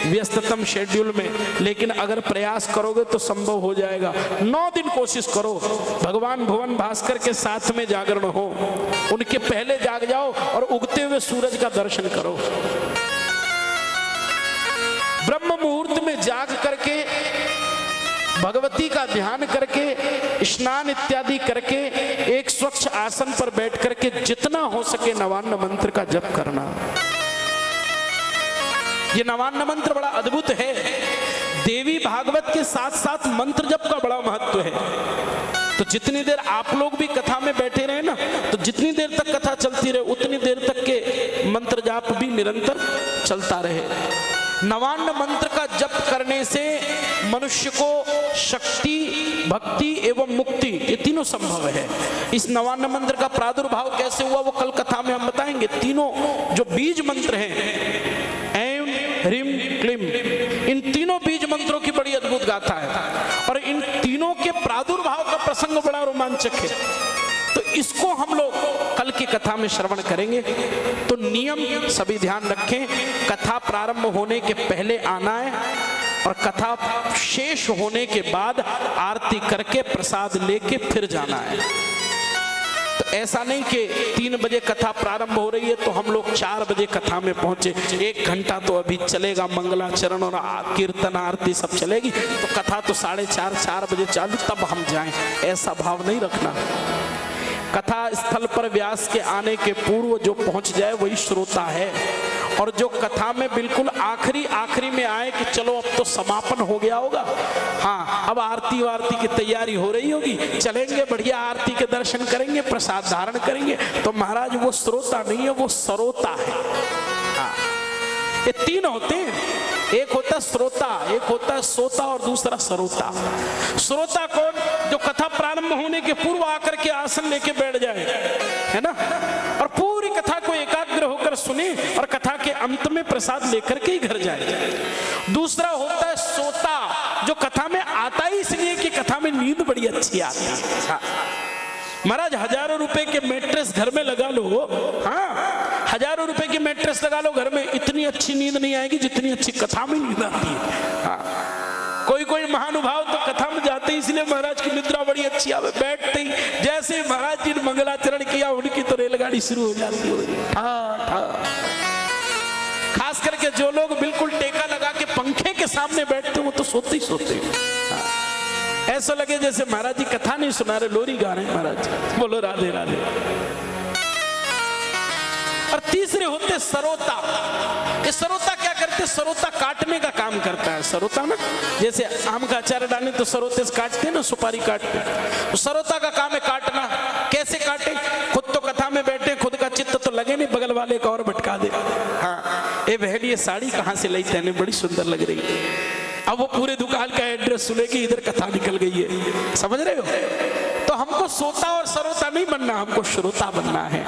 व्यस्ततम शेड्यूल में, लेकिन अगर प्रयास करोगे तो संभव हो जाएगा। 9 दिन कोशिश करो, भगवान भुवन भास्कर के साथ में जागरण हो, उनके पहले जाग जाओ और उगते हुए सूरज का दर्शन करो। ब्रह्म मुहूर्त में जाग करके भगवती का ध्यान करके, स्नान इत्यादि करके, एक स्वच्छ आसन पर बैठ करके जितना हो सके नवान्न मंत्र का जप करना। ये नवान्न मंत्र बड़ा अद्भुत है। देवी भागवत के साथ साथ मंत्र जप का बड़ा महत्व है। तो जितनी देर आप लोग भी कथा में बैठे रहे ना, तो जितनी देर तक कथा चलती रहे उतनी देर तक के मंत्र जाप भी निरंतर चलता रहे। नवान्न मंत्र का जप करने से मनुष्य को शक्ति, भक्ति एवं मुक्ति ये तीनों संभव है। इस नवान्न मंत्र का प्रादुर्भाव कैसे हुआ वो कल कथा में हम बताएंगे। तीनों जो बीज मंत्र हैं, ऐं ह्रीं क्लीं, इन तीनों बीज मंत्रों की बड़ी अद्भुत गाथा है और इन तीनों के प्रादुर्भाव का प्रसंग बड़ा रोमांचक है। तो इसको हम लोग कल की कथा में श्रवण करेंगे। तो नियम सभी ध्यान रखें, कथा प्रारंभ होने के पहले आना है और कथा शेष होने के बाद आरती करके प्रसाद लेके फिर जाना है। तो ऐसा नहीं कि 3 बजे कथा प्रारंभ हो रही है तो हम लोग 4 बजे कथा में पहुंचे, 1 घंटा तो अभी चलेगा, मंगलाचरण और कीर्तन आरती सब चलेगी, तो कथा तो 4:30 4 बजे चालू, तब हम जाएं, ऐसा भाव नहीं रखना। कथा स्थल पर व्यास के आने के पूर्व जो पहुंच जाए वही श्रोता है, और जो कथा में बिल्कुल आखिरी में आए कि चलो अब तो समापन हो गया होगा, हाँ अब आरती वारती की तैयारी हो रही होगी, चलेंगे बढ़िया आरती के दर्शन करेंगे, प्रसाद धारण करेंगे, तो महाराज वो श्रोता नहीं है, वो सरोता है। हाँ, ये 3 होते हैं, एक होता श्रोता, एक होता सोता और दूसरा सरोता। श्रोता कौन? जो कथा प्रारंभ होने के पूर्व आकर के आसन लेके बैठ जाए, है ना, और पूरी कथा को एकाग्र होकर सुने और कथा के अंत में प्रसाद लेकर के ही घर जाए। दूसरा होता है सोता, जो कथा में आता ही इसलिए कि कथा में नींद बड़ी अच्छी आती है। महाराज हजारों रुपए के मैट्रेस घर में लगा लो, हाँ हजारों रुपए की मैट्रेस लगा लो घर में, इतनी अच्छी नींद नहीं आएगी जितनी अच्छी कथा में नींद आती है। हाँ। कोई महानुभाव तो कथा में जाते ही इसलिए महाराज की निद्रा बड़ी अच्छी आवे, बैठते ही जैसे महाराज जी ने मंगलाचरण किया उनकी तो रेलगाड़ी शुरू हो जाती है। खास करके जो लोग बिल्कुल टेका लगा के पंखे के सामने बैठते वो तो सोते ही सोते। ऐसा लगे जैसे महाराज जी कथा नहीं सुना रहे, लोरी गा रहे हैं महाराज, बोलो राधे राधे। और तीसरे होते सरोता। ये सरोता क्या करते? सरोता काटने का काम करता है। सरोता ना, जैसे आम का अचार डालने तो सरोते से काटते हैं ना, सुपारी काटते, तो सरोता का काम है काटना। कैसे काटे? खुद तो कथा में बैठे, खुद का चित्त तो लगे नहीं, बगल वाले का और भटका दे। हाँ, ये बहन ये साड़ी कहाँ से लाई तैने, बड़ी सुंदर लग रही है। अब वो पूरे दुकान का एड्रेस सुनेगी, इधर कथा निकल गई है, समझ रहे हो? तो हमको सोता और सरोता नहीं बनना, हमको श्रोता बनना है।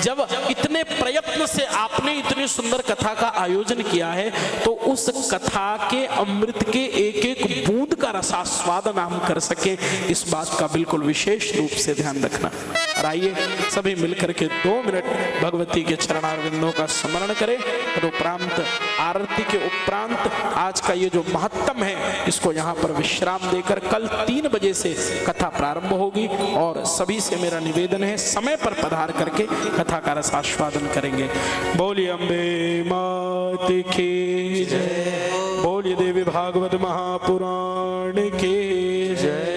जब इतने प्रयत्न से आपने इतनी सुंदर कथा का आयोजन किया है तो उस कथा के अमृत के एक एक बूंद का रसास्वादन हम कर सके, इस बात का बिल्कुल विशेष रूप से ध्यान रखना। और आइए सभी मिलकर के 2 मिनट भगवती के चरणारविंदों का स्मरण करें। तदुपरांत आरती के उपरांत आज का ये जो महत्तम है इसको यहाँ पर विश्राम देकर कल 3 बजे से कथा प्रारंभ होगी, और सभी से मेरा निवेदन है समय पर पधार करके कथा का रसास्वादन करेंगे। बोलिए अम्बे मात की जय, बोलिए देवी भागवत महापुराण की जय।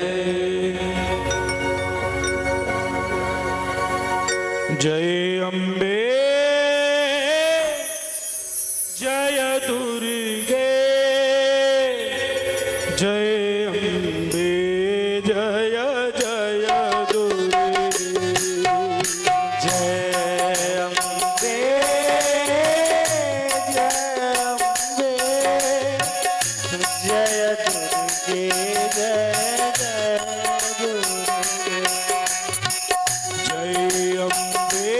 जय अम्बे जय दुर्गे, जय अम्बे जय जय दुर्गे, जय अम्बे जय अम्बे जय दुर्गे, जय जय दुर्गे, जय अम्बे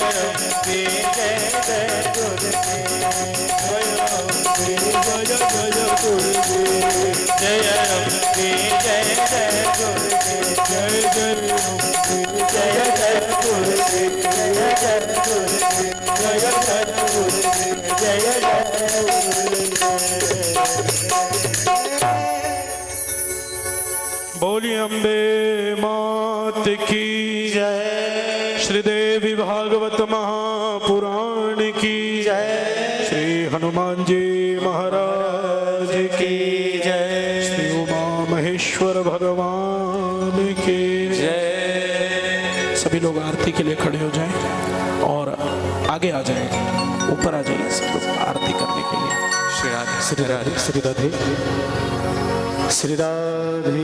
अम्बे जय जय दुर्गे जय अम्बे जय जय दुर्गे जय अम्बे जय जय दुर्गे जय जय अम्बे जय जय दुर्गे जय जय दुर्गे जय जय दुर्गे जय जय बोली अम्बे मात की जय श्रीदेवी भागवत महापुराण की जय श्री हनुमान जी महाराज की जय श्री उमा महेश्वर भगवान की जय। सभी लोग आरती के लिए खड़े हो जाएं और आगे आ जाएं, ऊपर आ जाइए सब लोग आरती करने के लिए। श्री राधे श्री राधे श्री राधे श्री राधे।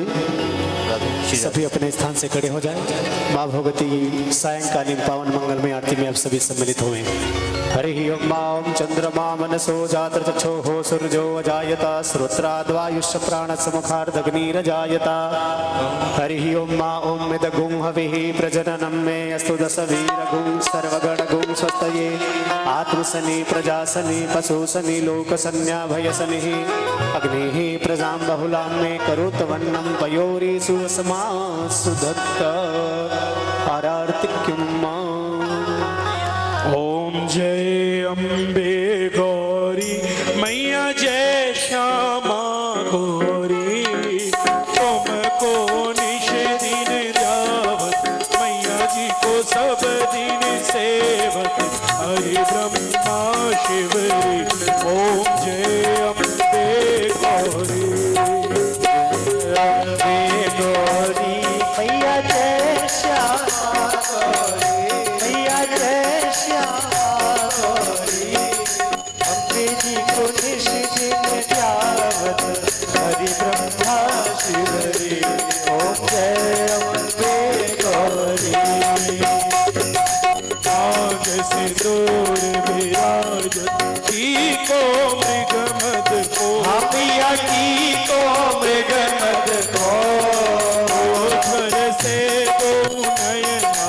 सभी अपने स्थान से खड़े हो जाएं। माँ भगवती की सायंकालीन पावन मंगलमय आरती में आप सभी सम्मिलित हुए। हरि ओम ओम चंद्रमा मनसो जात्र चक्षुः सूर्यो अजायता श्रोत्राद्वायुष्य प्राणसमुखार्दग्निरजायता। हरि ओम ओम मिदगुं हविः प्रजननं मे अस्तु दशवीरगुं सर्वगणगुं स्वस्तये आत्मसनि प्रजासनि पशुसनि लोकसन्याभयसनिः अग्निः प्रजां बहुलां मे करोतवन्नं पयोरी सुवसमा सुधत्त आरार्तिक्यं ओम जय अम्बे गौरी मैया जय श्यामा गौरी तुमको निश दिन जावत मैया जी को सब दिन सेवत हरि ब्रह्मा शिवरी। ओम जय अम्बे गौरी अम्बे गौरी मैया जय श्यामा गौरी मैया जय श्यामा गौरी अम्बे जी को निश दिन जावत हरि ब्रह्मा शिवरी। ओम जय अम्बे गौरी नाग सिंदूर विराज की को मृगमद को मैया की को मृगमद को घर से दो नयना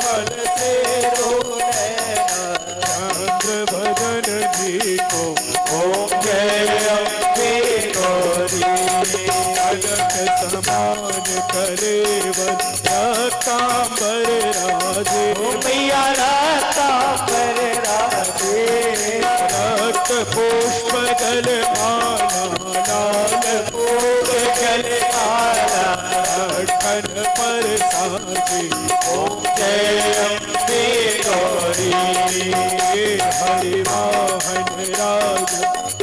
फल से रो नैना चंद्र भजन जी को ओम जय अम्बे गौरी अलग समान करे वंतांबर राजे मैया राता पर राधे रक्त पुष्प गल माला लाल फूल जल माला ठन पर साजे ओम जय अम्बे गौरी हरि वाहन राज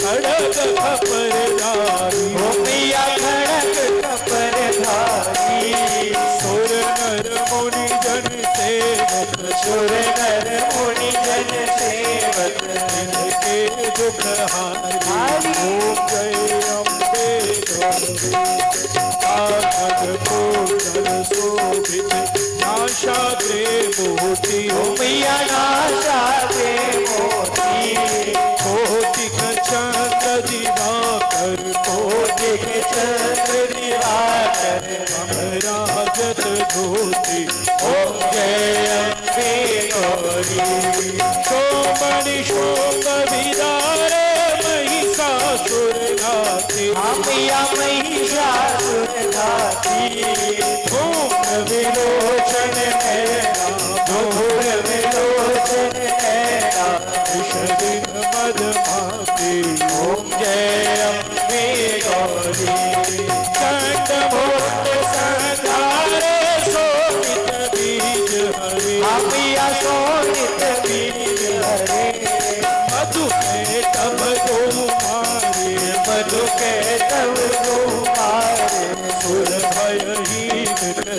खड़ग खपर धारी मैया खड़क कपर धारी सुर नर मुनि जन सेवक सुर नर मुनि जन सेवक इनके दुख हारी ओम जय अम्बे गौरी आखग पूर्ण शोभित नाशाग्रे मोती मैया नाशा दे मोती कोटिक चंद्र दिवाकर कोटिक चंद्र दिवाकर राजत धोती ओम जय अम्बे गौरी शोभनि शोभ विदार महिषासुर नाथे मैया महिषासुर घाती धूम्र विलोचन नैना धूर विलोचन नैना विषदिन मद माते ओम जय अम्बे गौरी चंड मोट संधारे शोभित बीज हरे मैया सोनित बीज हरे मधु में तब दो मारे मधु के तव मारे सुर भयहीन करे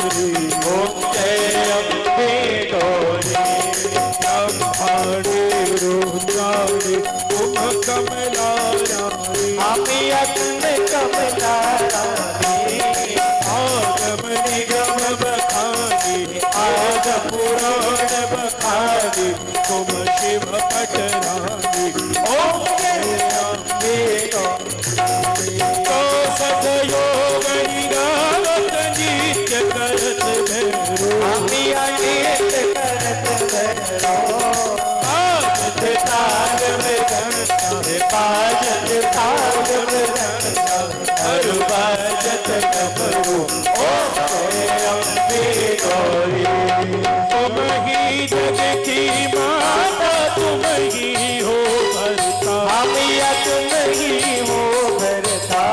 ओम जय अम्बे गौरी ब्रह्माणे रुद्राणे उम कमला रानी मैया तुम कमला रानी आगम निगम बखानी आग पुराण बखानी तुम शिव पट रानी ओम जय अम्बे तो सतयोग गावत नित्य करत भैरो मैया नित्य करत भैरो माता तुम ही हो भरता, मैया तुम ही हो भरता,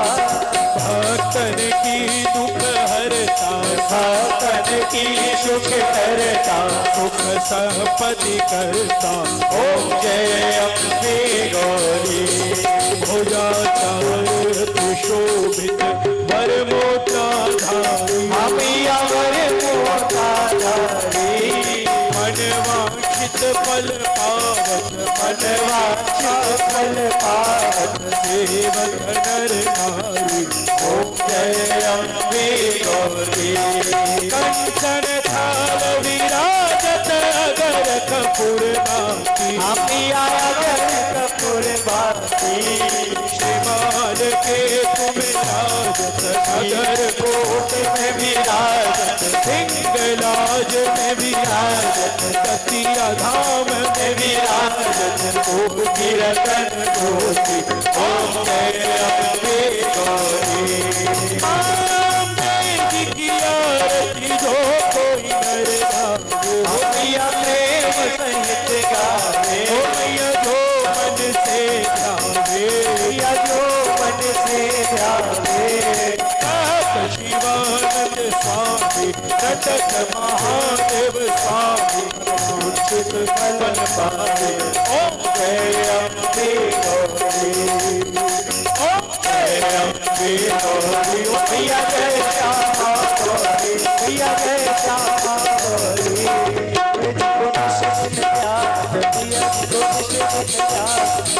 भक्तन की दुख हरता, भक्तन की सुख करता, सुख संपत्ति करता। ओम जय अम्बे गौरी। भुजाचार सुशोभित वर मोटाधारी, मैया वर मोटाधारी, मनवांछित फल पावत, मनवांछित फल पावत, सेवक नर नारी। ओम जय अम्बे गौरी। कंचन थाल विराजत अगर कपूर बाती, मैया अगर कपूर बाती, श्रीमान के तुम राजत नगर कोट में विराजत, सिंगलाज में विराजत, कतिया धाम में विराजत, खूब कीर्तन ज्योति। ओम जय अम्बे गौरी। अम्बे की आरती जो कोई नर गावे, मैया प्रेम सहित गावे, मैया जो मन से गावे, मैया जो मन से ध्यावे, आप शिवानंद स्वामी नटक महादेव स्वामी मूर्छित फल पावे। ओम जय अम्बे गौरी। ओम जय अम्बे गौरी। मैया जय श्यामा गौरी, मैया जय श्यामा गौरी।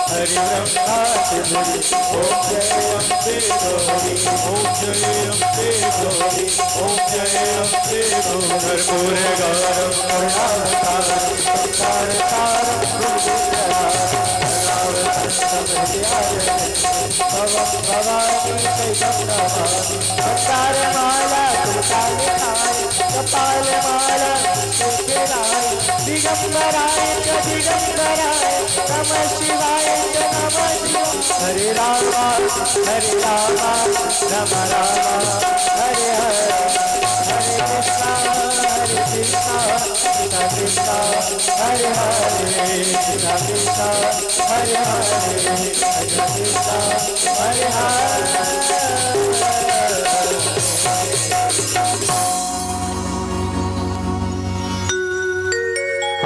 हरि ब्रह्मा सिमरि, ओम जय अम्बे गौरी, ओम जय अम्बे गौरी। ओम जय अम्बे गौरी। कर्पूर गौरम करुणावतारम संसार सारम भवम भवानी संसार माला तुलसाले खाए, कपाल माला तुलसीराय, दिगंबराय च दिगंबराय, नमः शिवाय च नमः शिवाय। हरे रामा राम रामा हरे हरे, हरे कृष्णा कृष्णा कृष्णा, हरे हरे कृष्णा कृष्णा, हरे हरे कृष्णा कृष्णा, हरे हरे।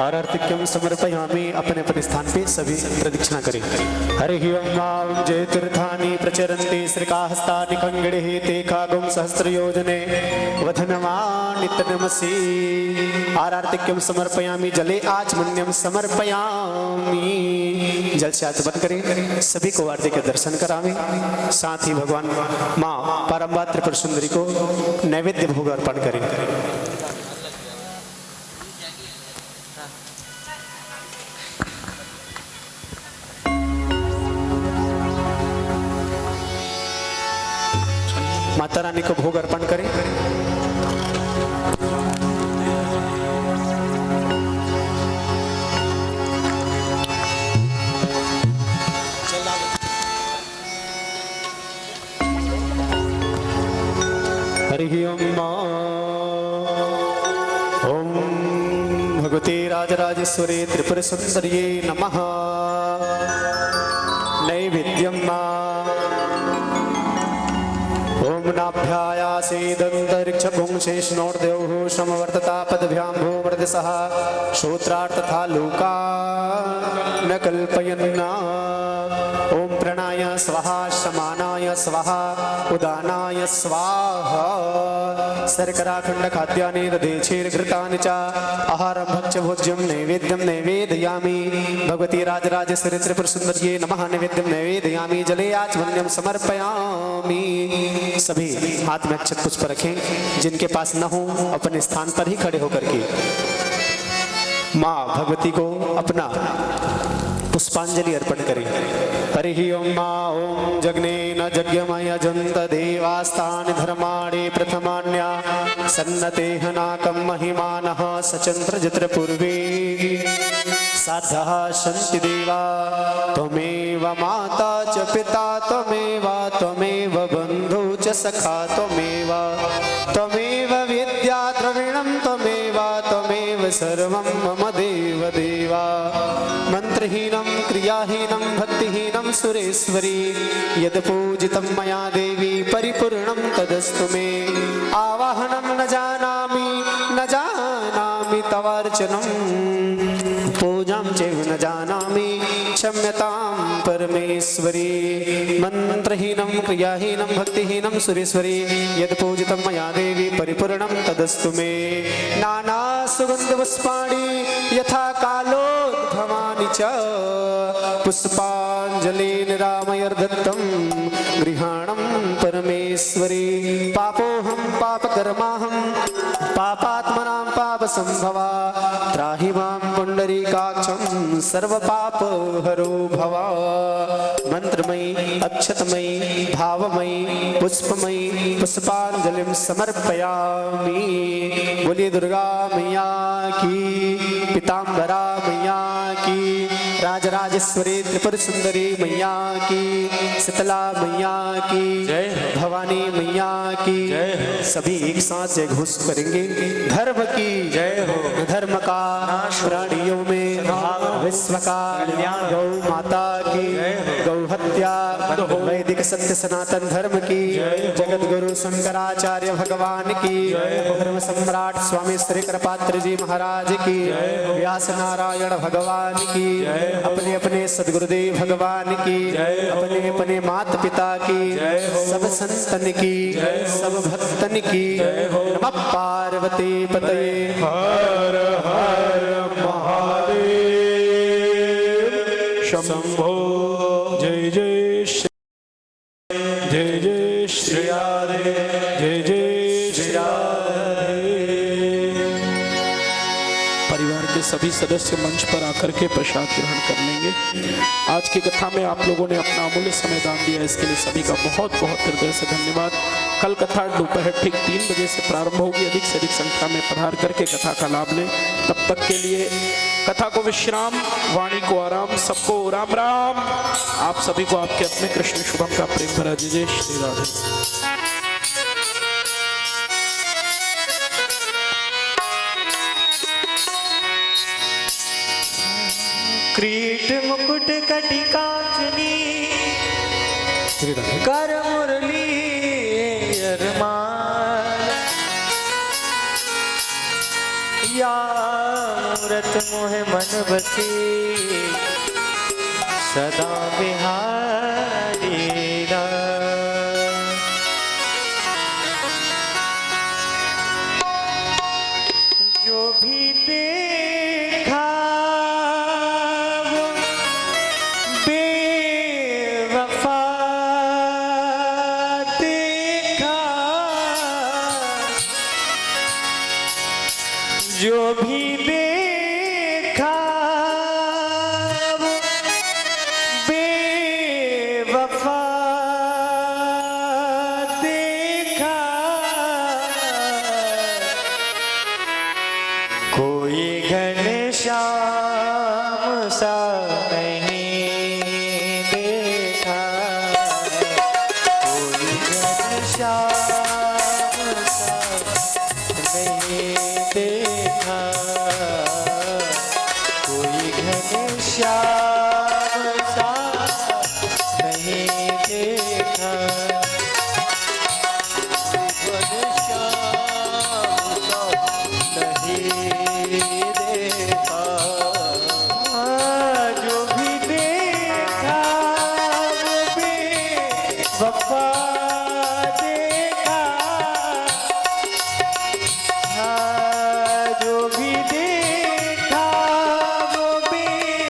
आरतिक्यम समर्पयामि। अपने अपने स्थान पे सभी प्रदक्षिणा करें। हरि ओम जय तीर्थानि प्रचरन्ति श्रीकाहस्तानि कंगड़े ते कागुम सहस्र योजने वधनमानि तनमसि। आरतिक्यम समर्पयामि जले आचमन्यम समर्पयामि। जल से हाथ बंद करें, सभी को आरती के दर्शन करावें, साथ ही भगवान माँ पारंबा त्रिपुर सुंदरी को नैवेद्य भोग अर्पण करें। माता रानी को भोग अर्पण करें। हरि ओम भगवते राजराजेश्वरी त्रिपुर सुंदर्ये नमः। नैवेद्यम ओम नाभ्यायासेदंतरिक्ष पुंसेष्णोर्देवः समवर्तता पदभ्यां भूमर्दसः श्रोत्रार्थ तथा लोका न कल्पयन्ना। ओम प्रणाय स्वाहा समानाय स्वाहा उदानाय स्वाहा। शर्कराखंड खाद्यानि दधेचेर्घृतानि च आहारं भक्ष्य भोज्यं नैवेद्यं नैवेदयामि। भगवती राजराजेश्वरी त्रिपुर सुंदर्ये नमः। नैवेद्यं नैवेदयामि जले आचमन्यं समर्पयामि। सभी हाथ में अक्षत पुष्प रखें, जिनके पास न हो अपने स्थान पर ही खड़े होकर के माँ भगवती को अपना पुष्पांजलि अर्पण करें। हरि ओम माँ ओम जग्ने न यज्ञमय जंत देवास्तानि धर्माणि प्रथमान्या सन्नतेह नाकं महिमानः सचंद्र जत्र पूर्वे साधः सन्ति देवा त्वमेव माता च पिता त्वमेव बन्धु च सखा त्वमेव विद्या द्रविणं त्वमेव त्वमेव सर्वं मम देव देवा मंत्रहीनं क्रियाहीनं भक्तिहीनं सुरेश्वरी यद् पूजितं मया देवी परिपूर्णं तदस्तु मे आवाहनं न जानामि तवार्चनं पूजां चैव न जानामि क्षम्यतां परमेश्वरी मंत्रहीनं क्रियाहीनं भक्तिहीनं सुरेश्वरी यद् पूजितं मया देवी परिपूर्णं तदस्तु मे नाना सुगन्धपुष्पाणि यथा कालोद्भवानि च पुष्पाञ्जलिं रामयर्दत्तं गृहाणं परमेश्वरी पापोऽहं पापकर्माहं पापात्मनां पापसंभवा त्राहि मां पुण्डरीकाक्षं सर्वपापहरो भव मंत्रमयी अक्षतमयी भावमयी पुष्पमयी पुष्पांजलिं समर्पयामि बोलिए दुर्गा मैया की पीताम्बरा मैया की राजराजेश्वरी त्रिपुर सुंदरी मैया की शीतला मैया की जय हो। भवानी मैया की जय हो। सभी एक साथ जय घोष करेंगे धर्म की जय हो। धर्म का प्राणियों में विश्व का गौ माता की गौ हत्या वैदिक सत्य सनातन धर्म की जगत गुरु शंकराचार्य भगवान की धर्म सम्राट स्वामी श्री कृपात्र जी महाराज की व्यास नारायण भगवान की अपने अपने सदगुरुदेव भगवान की अपने अपने माता पिता की सब संतन की सब भक्तन की नमः पार्वती पतये हर हर महादेव शंभो जय जय श्री जय जय श्री राधे जय जय श्री राधे। परिवार के सभी सदस्य मंच पर आकर के प्रसाद ग्रहण कर लेंगे। आज की कथा में आप लोगों ने अपना अमूल्य समय दान दिया, इसके लिए सभी का बहुत बहुत हृदय से धन्यवाद। कल कथा दोपहर ठीक 3 बजे से प्रारंभ होगी। अधिक से अधिक संख्या में पधार करके कथा का लाभ लें। तब तक के लिए कथा को विश्राम, वाणी को आराम, सबको राम राम। आप सभी को आपके अपने कृष्ण शुभम का प्रेम भरा जय जय श्री राधे। क्रीट मुकुट कटिका चुनी श्री राधे कर मुरली अरमान या मूरत मोह मन बसी सदा बिहार